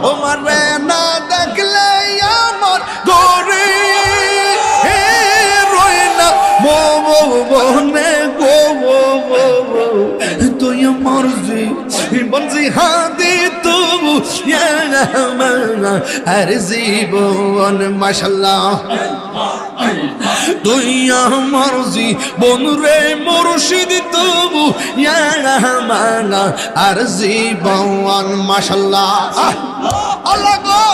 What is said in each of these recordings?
তোমারে না দেখলে আমার ঘরে রয় না মনে গো তুই আমার বঞ্জি হাদি তবু আর জীবন মাশাল্লাহ তুই আমার জীবন রে মুর্শিদ তবু আর জীবন মাশাল্লাহ আল্লাহ গো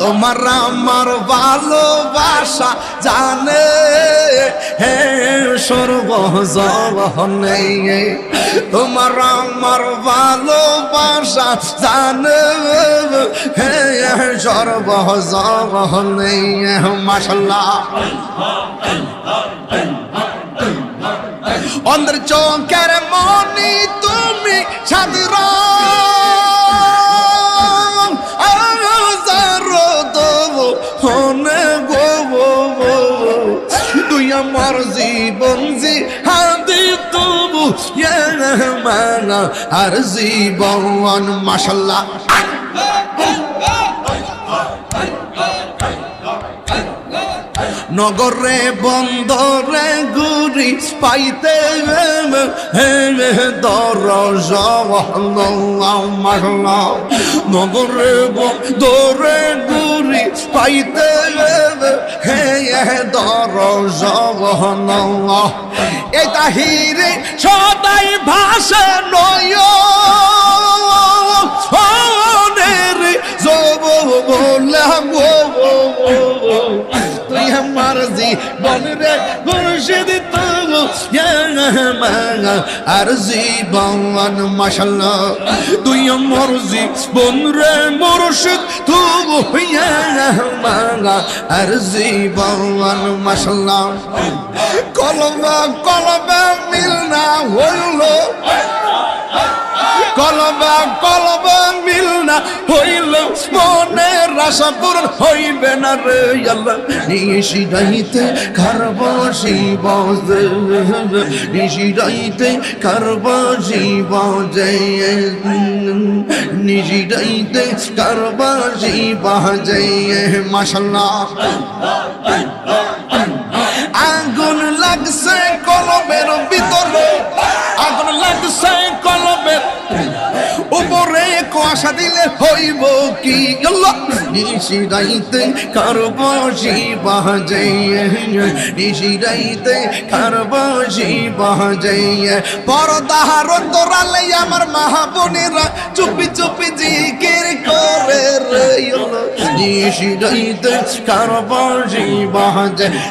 তোমার আমার ভালোবাসা জানে হে সর্বজনে তোমার আমার ভালোবাসা জানে হে সর্বজনে মাশাল্লাহ অন্তর চোখের মনি তুমি সাদর তুই আমার জীবন হাদি তবু আর জীবন মাশাল্লাহ নগরে বন্দরে ঘুরি পাইতে দরজ নগরে বন্দরে ঘুরি পাইতে দরজ এই তাহিরে সদাই ভাষা নয় জব বললাম তুই আমার জীবন রে মুর্শিদ তবু আর জীবন মাশাল্লাহ তুই আমার জীবন রে মুর্শিদ তবু আর জীবন মাশাল্লাহ কলবা মিল না হইল কলবা মিল না হইল মনের আশা পূরণ হইবে না রে আল্লাহ নিশিরাইতে কারব শিব নিশিরাইতে কারব শিব নিশিরাইতে কারব শিব মাশাল্লাহ আগুন লাগছে কলবের ভিতরে আগুন লাগছে কলবের উপরে কুয়াশা দিলে হইব কি আল্লাহ নিশিরাইতে কারব শিব নিশিরাইতে কারব শিব পরদার অন্তরালে আমার মাহবুনেরা চুপি চুপি জিকির করে রে নিশিরাইতে কারব শিব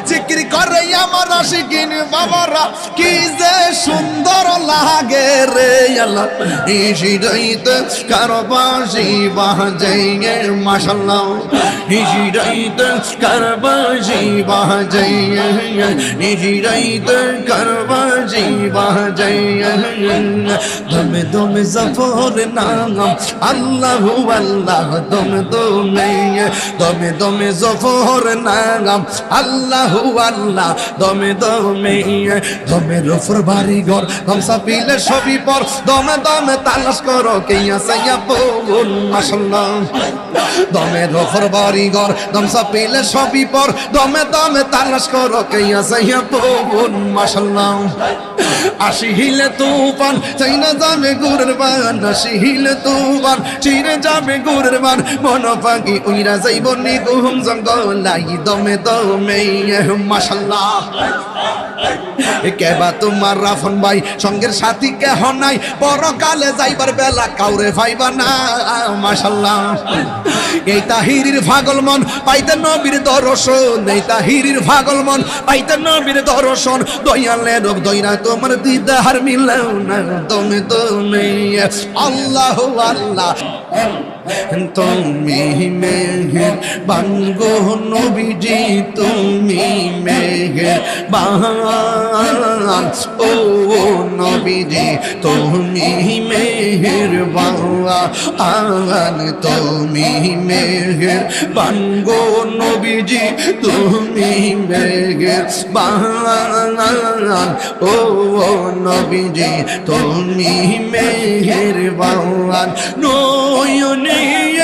জিকির করে আমার আশিকিন বাবারা কি যে সুন্দর লাগে রে আল্লাহ নিশিরাইতে কারবা শিব মাশাল্লাহ নিশিরাইতে কারবা শিব নিশিরাইতে কারবা শিব দমে দমে জফর নাম আল্লাহ আল্লাহ দমে দমে জফর নাম আল্লাহ আল্লাহ দমে দমের উপর বাড়ি ঘর গামছা পিলে সবই পর দমে তালাশ করো কে আছে আপন মাশাল্লাহ দমের উপর বাড়ি ঘর গামছা পিলে সবই পর দমে তালাশ করো কে আছে আপন মাশাল্লাহ আসিলে তুফান চাই না যাবে গুরের বান আসিলে তুফান চিরে যাবে গুরের বান মন পাখি উইরা যাইব নিগুম জঙ্গলাই দমে মাশাল্লাহ কেবা তোমার রাফন ভাই সঙ্গের সাথী কেহ নাই পরকালে যাইবার বেলা কাউরে পাইবা না মাশাল্লাহ এই তাহিরির পাগল মন পাইতে নবীর দর্শন এই তাহিরির পাগল মন পাইতে নবীর দর্শন দয়ালে রব দইরা তোমার দিদার মিলাও না তুমি আল্লাহ আল্লাহ তুমি মেহেরবান গো নবীজি তুমি মেহেরবান ও নবীজি তুমি মেহেরবান তুমি মেহেরবান গো নবীজি তুমি মেহেরবান ও নবীজি তুমি মেহেরবান নয়নে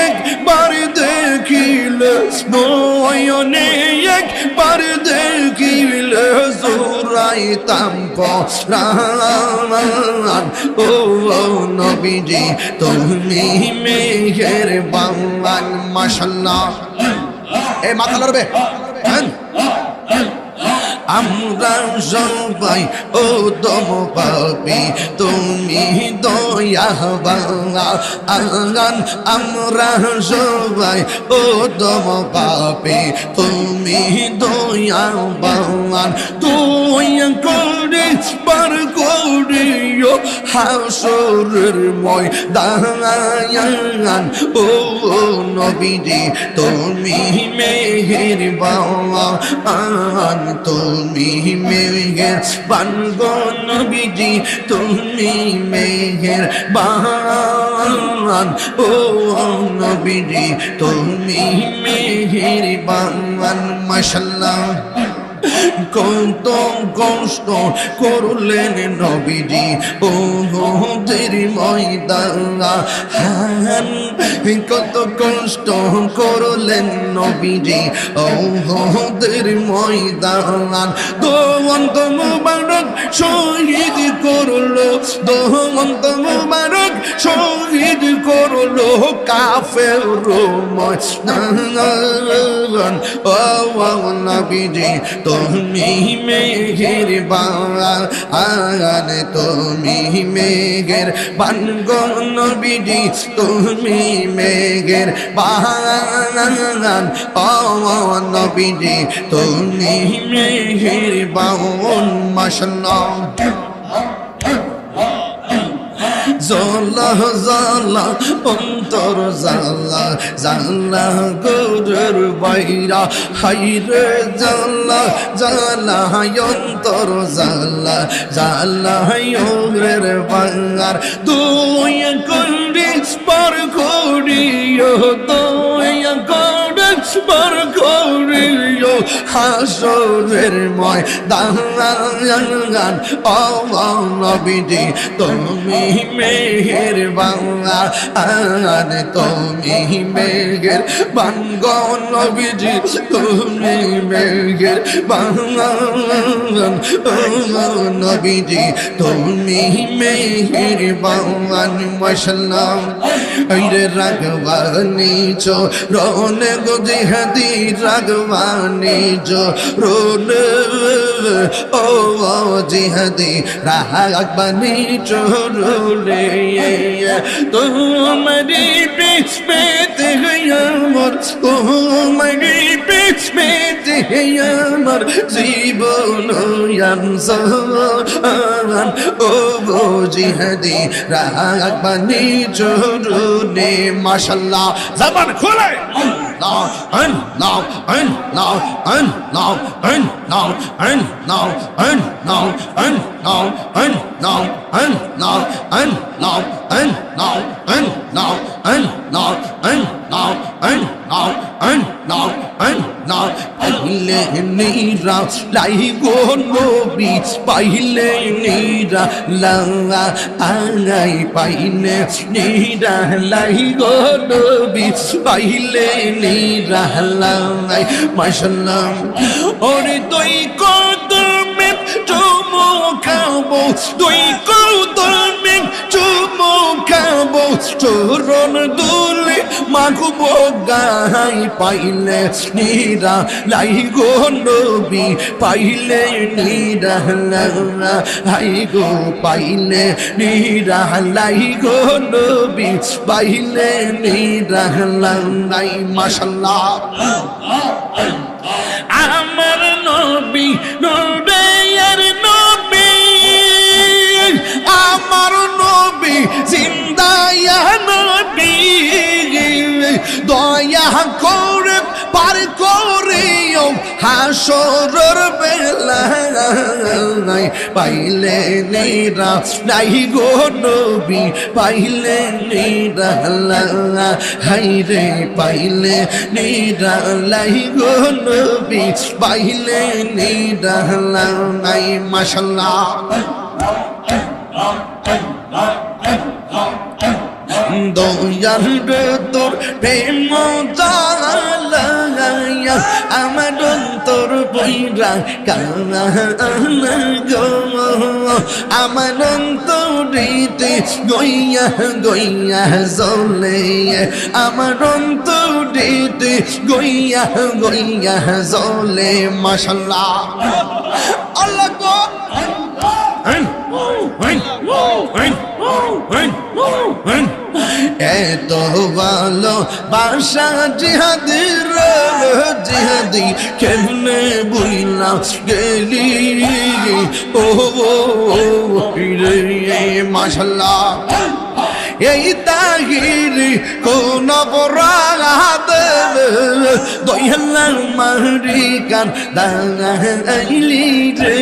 একবার দেখিলে নয়নে একবার দেখিলে জোড়াইতাম পরাণ ও নবীজি তুমি মেহেরবান মাশাআল্লাহ এ মাথা লড়বে আমরা সবাই ও দম পাপি তুমি দয়াবান আমরা সবাই ও দম পাপি তুমি দয়াবান তুই করে পার করিও হাসরের ময়দান ও নবীজি তুমি মেহেরবান তুমি মেহেরবান গো নবীজি তুমি মেহেরবান ও নবীজি তুমি মেহেরবান মাশাআল্লাহ কত কষ্ট করলেন নবীজি ও ওদের ময়দান কত কষ্ট করলেন নবীজি ও ওদের ময়দান দোমন্ত মুবারক শহীদ করলো দোমন্ত মুবারক শহীদ করলো কাফের ময়দান ও নবীজি তুমি মেহেরবান তুমি মেহেরবান গো নবীজি তুমি মেহেরবান ও নবীজি তুমি মেহেরবান মাশাআল্লাহ জালা জালা অন্তর জালা জালা গোরের বাইরা হাইরে জালা জালা অন্তর জালা জালা গোরের বাঙ্গার দুই কন্ডি পার করিও দুই কন্ডি পার করিও হাসরের ময়দান ও নবীজি তুমি মেহেরবান তুমি মেহেরবান গো নবীজি তুমি মেহেরবান নবীজি তুমি মেহেরবান মাশাআল্লাহ আইরে রাগবানি চরণ গো জিহাদি রাগবানি চরণ ও জিহাদি রাগবানি চরণে তোমারি পেতে আমার তোমারি পেতে আমার জীবন ও জিহাদি রাগবানি চরণে মাশাআল্লাহ জবান খোলে now and now and now and now and now and now and now and now and now and now and now and now and now and now and now and now and now and now paile nira lai go nobi paile nira la ai paile nira lai go nobi paile nira la ai mashallah ore toi kodme chumukabo toi kodme chumukabo চরণ দুলে মাগবো গাই পাইলে নিরা লাই গো নবী পাইলে নিরা লাই গো পাইলে নিরা লাই গো নবী পাইলে নিরা লাই মাশাআল্লাহ আমার নবী নবীর নবী আমার নবী জিন্দা ইয়া নবী পার করিও হাসরের বেলায় পাইলে নিরা নাই গো নবী পাইলে নিরা হাইরে পাইলে নিরা লাই গো নবী পাইলে নিরা নাই মাশাআল্লাহ দয়ার তোর প্রেম জালায়া আমার অন্তর বইরা কানা গো আমার অন্তরিতে গইয়া গইয়া জ্বলে আমার অন্তরিতে গইয়া গইয়া জ্বলে মাশাআল্লাহ আল্লাহ গো এত ভালো বাসা জিহাদির জিহাদি কেমনে বুইলা গেলি ও রে মাশাআল্লাহ এই তাহিরি কোন বরাদ দয়াল মারি কান দাইলি রে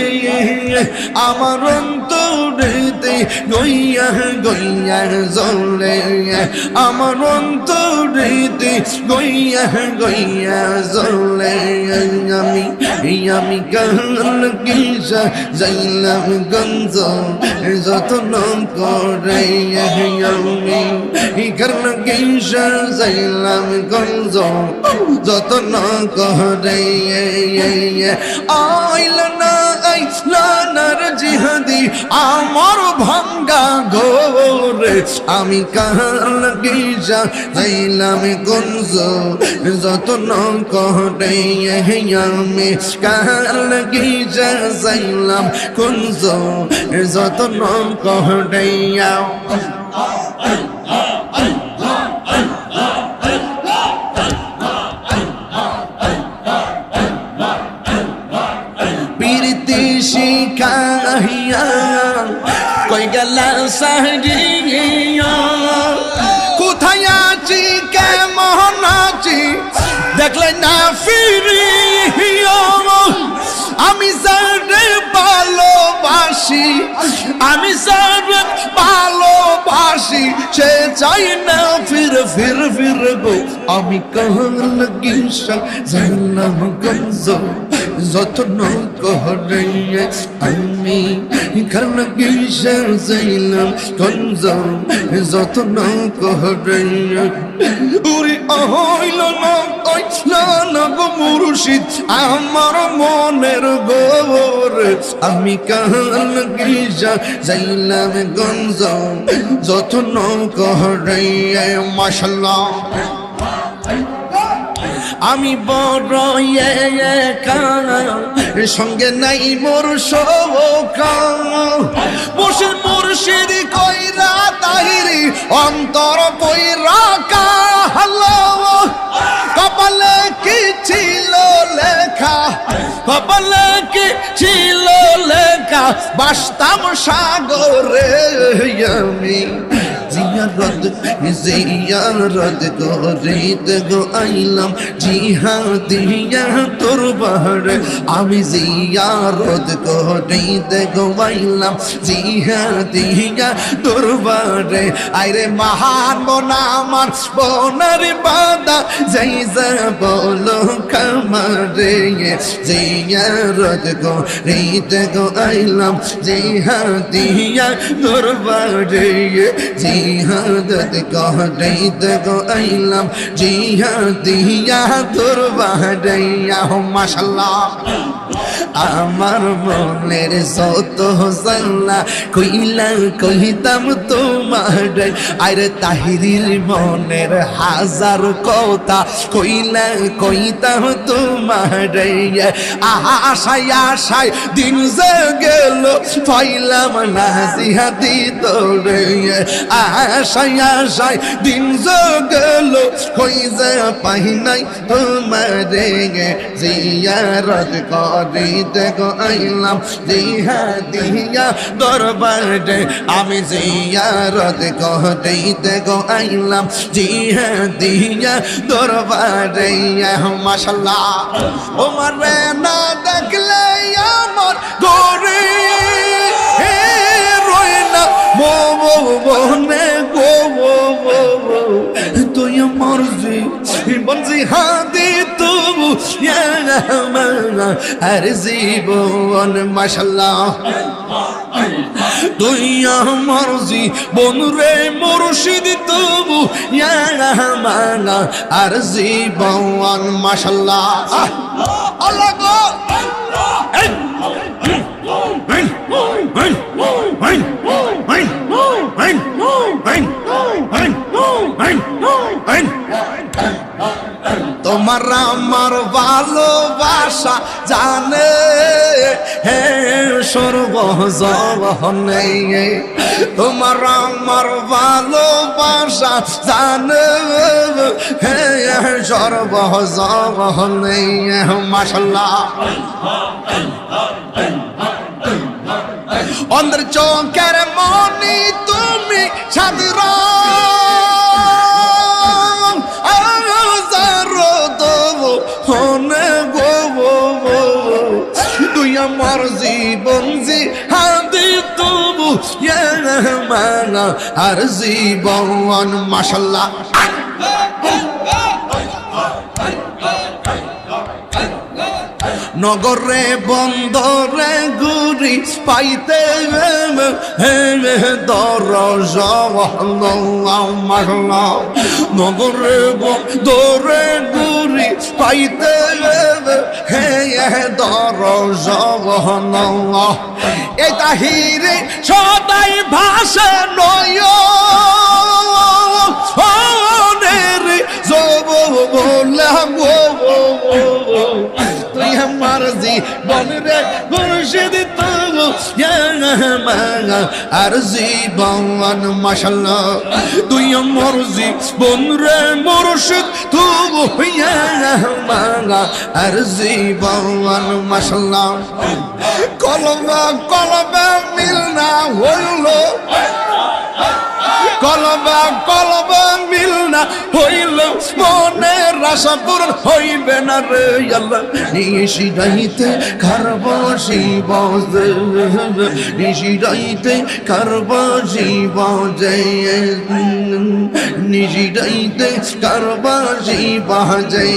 আমার অন্তরেতে গইয়া গইয়া জ্বলে আমার অন্তরেতে গইয়া গইয়া জ্বলে আমি কাল কিসা যাইলাম গঞ্জ যতন করে কারণ কিসা যাইলাম গঞ্জ যতন করে আইল না আইলানার জিহাদি আমার ভাঙ্গা ঘরে আমি কাল কিসা যাইলাম গঞ্জ যতন করে আমি কাল কিসা যাইলাম গঞ্জ যতন করে প্রীতি শিখাইয়া কই গেলা সাহিয়া কোথায় আছি কেমন আছি দেখলে না ফিরিয়া আমি সারে ভালোবাসি আমি সারে ভালোবাসি সে চাই না ফির ফির ফির গো আমি কাল কিসা যাইলাম গঞ্জ যতন করে আমি কাল কিসা যাইলাম গঞ্জ যতন করে উরি হইল না গো মুর্শিদ আমার মনের গোর আমি কাল কিসা যাইলাম গঞ্জ যতন করে মাশাআল্লাহ আমি বড় একা সঙ্গে নাই মোর সৌকা বসে মুর্শিদ কইরা তাহিরি অন্তর কইরা কালো কপালে কি ছিল লেখা কপালে কি ছিল লেখা বাসতাম সাগরে আমি জিয়ারত করিতে গো আইলাম জিহাদিয়া তোর বাহারে আমি জিয়ারত করিতে গো আইলাম জিহাদিয়া তোর বাহারে আইরে মহান বোনা আমার বোনার বাদা যাই যা বলো কামারে জিয়ারত করিতে গো আইলাম জিহাদিয়া তোর বাহারে জিহাদত করিতে গো আইলাম জিহাদিয়া তোর বাহারাইয়া মাশাআল্লাহ আমার মনের যত জানলা কইলা কইতাম তোমার আরে তাহিরির মনের হাজার কথা কইলা কইতাম তোমারে আশায় আশায় দিন যে গেল পাইলাম না জিহাদি তোরে আশায় আশায় দিন যে গেল কই যে পাই নাই তোমারে জিয়ারত করিতে গো আইলাম জিহাদিয়া দরবারে আমি জিয়ারত করিতে গো আইলাম জিহাদিয়া দরবারে মাশাআল্লাহ ওমরে না দেখলে আমার গোরে রয় না মনে গো তুই মরজি বলছি হাদি তবু আর জীবন মাশাআল্লাহ তুই আমার জীবন রে মুর্শিদ তবু আর জীবন মাশাআল্লাহ আল্লাহ গো তোমার আমার ভালোবাসা জানে হে সর্বজনে তোমার আমার ভালোবাসা জানে হে সর্বজনে মাশাআল্লাহ অন্তর চোখের মনি তুমি সাদর তুই আমার জীবন জিহাদি তবু আর জীবন মাশাআল্লাহ নগরে বন্দরে ঘুরি পাইতে নগরে বন্দরে ঘুরি পাইতে এই তাহিরে সদাই ভাষা নয় বললাম তুই আমার জীবন রে মুর্শিদ তবু আর জীবন মাশাআল্লাহ তুই আমার জীবন রে মুর্শিদ তবু আর জীবন মাশাআল্লাহ কলবে মিল না হইল কলবে মিল না হইল মনের আশা পূরণ হইবে না রে আল্লাহ নিশিরাইতে কারব শিব নিশিরাইতে কারব শিব জয় নিশিরাইতে কারব শিব জয়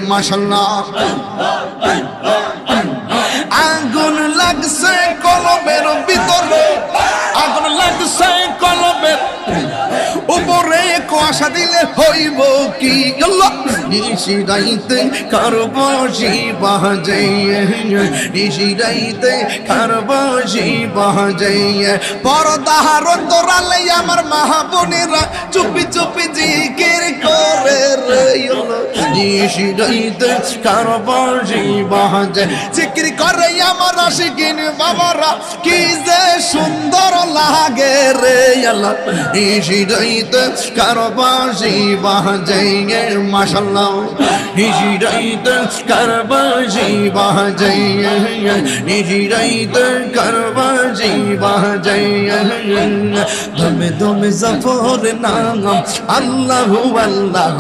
মাশাআল্লাহ আগুন লাগছে কলবের ভিতরে আগুন লাগছে কলবের উপরে কুয়াশা দিলে হইব কি আল্লাহ নিশিরাইতে কারব শিব জয় নিশিরাইতে কারব শিব জয় পর্দার অন্তরালে আমার মাহবুনেরা চুপি চুপি জিকির করে রে নিশিরাইতে কারব শিব জয় জিকির করে আমার আশিকিন বাবারা কি যে সুন্দর লাগে রে আল্লাহ নিশিরাইতে কারব শিব জয় মাশাআল্লাহ নিশিরাইতে কারব শিব জয় নিশিরাইতে কারব শিব জয় দমে দমে জফর নাম আল্লাহু আল্লাহ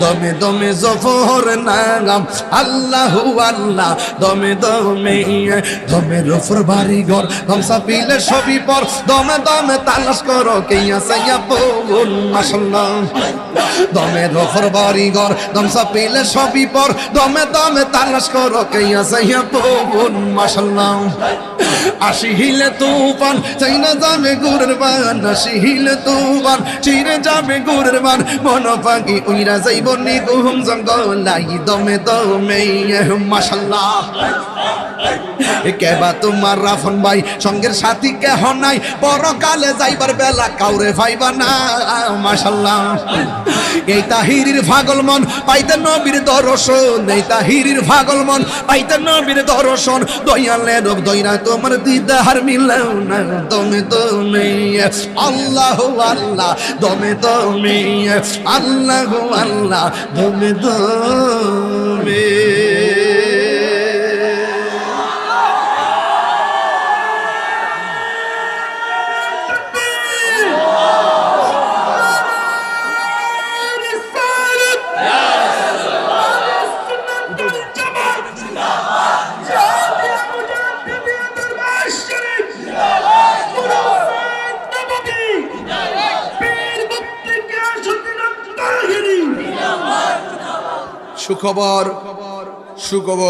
দমে দমে জফর নাম আল্লাহু আল্লাহ দমে দমের উপর বাড়ি ঘর দমসা পিলে সবই পর দমে তালাশ করো কে আছে আপন মাশাআল্লাহ দমের উপর বাড়ি ঘর দমসা পিলে সবই পর দমে তালাশ করো কে আছে আপন মাশাআল্লাহ আসিলে তুফান চাই না যাবে গুরের বান আসিলে তুফান চিরে যাবে গুরের বান মন পাখি উইরা যাইব নিগুম জঙ্গলাই দমে মাশাআল্লাহ কেবা তোমার রাফন ভাই সঙ্গের সাথী কেহ নাই পরকালে যাইবার বেলা কাউরে ভাইবা না মাশাআল্লাহ। এই তাহিরির পাগল মন পাইতে নবীর দর্শন, এই তাহিরির পাগল মন পাইতে নবীর দর্শন, দয়ালের দয়রা তোমার দিদার মিলাও না, দমে তুমি আল্লাহ আল্লাহ, দমে তুমি আল্লাহ আল্লাহ, দমে তুমি। সুখবর, সুখবর।